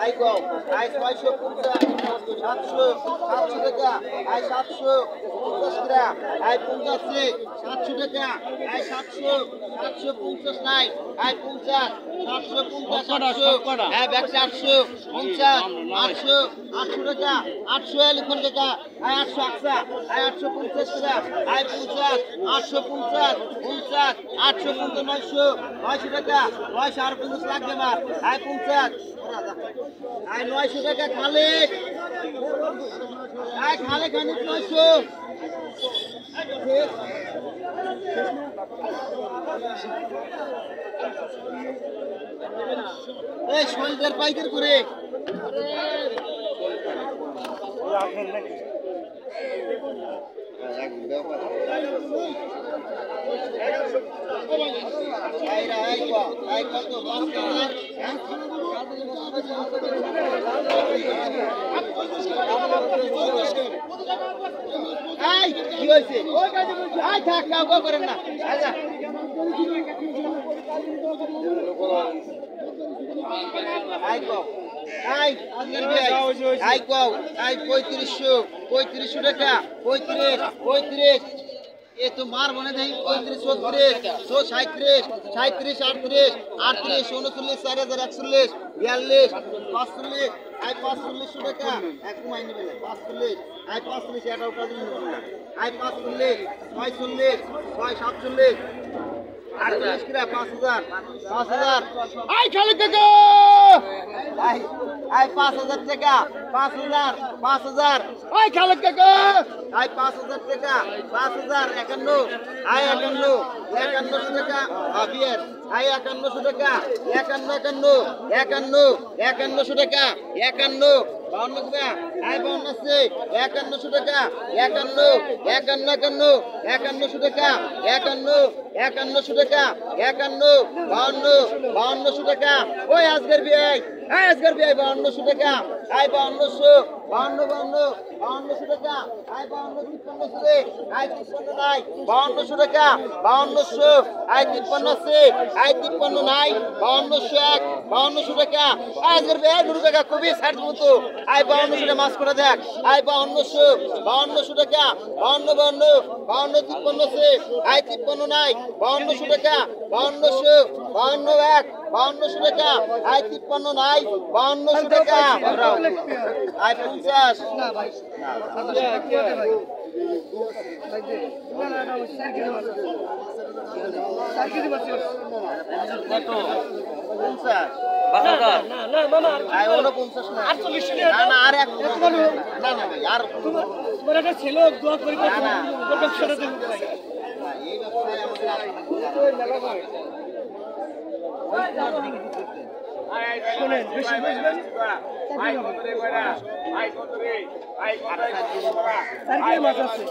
I go I 650 700 টাকা I 750 টাকা I 50 700 টাকা আই 700 750 নাই আই 50 750 আই ব্যাক 400 50 800 800 টাকা 800 লিখুন টাকা আই 800 আকসা আই 850 টাকা আই 50 850 50 850 900 টাকা 900 আর 50 লাগবে মার আই 50 আই 900 টাকা খালে আই খালে খানি 900 এই শোল্ডার পাইকার করে কি হয়েছে থাক কাউ করেন না পঁয়ত্রিশশো টাকা 35 এ তো মার মনে নেই 35 36 37 38 39 40 41 45 আই 45 টাকা এক কমাই নেবে 45 আই 45 এটা উঠা দিন আই 45 46 47 48 কিরা 5000 আই খালি টাকা আই 5000 টাকা 5000 আই খালি টাকা আই 5000 টাকা 5000 51 আই 51 টাকা আবিয়ার আই 51 টাকা 51 টাকা 51 52 আই 52 51 টাকা 51 টাকা 51 টাকা 52 টাকা ওই আজকের বিআই 52 টাকা আই 52 টাকা আই 52 আই 53 নাই 52 টাকা 52 আই 53 আই 53 নাই 52 টাকা আজকের বিআই 100 টাকা খুবই ছাড় মতো আই 52 টাকা মাস করে দেখ আই 52 টাকা 52 আই 53 নাই 52 টাকা 52 টাকা আই 53 নাই 52 টাকা আই 50 ছেলে দোয়া করি শোনেন বেশি বুঝবেন মাছ আছে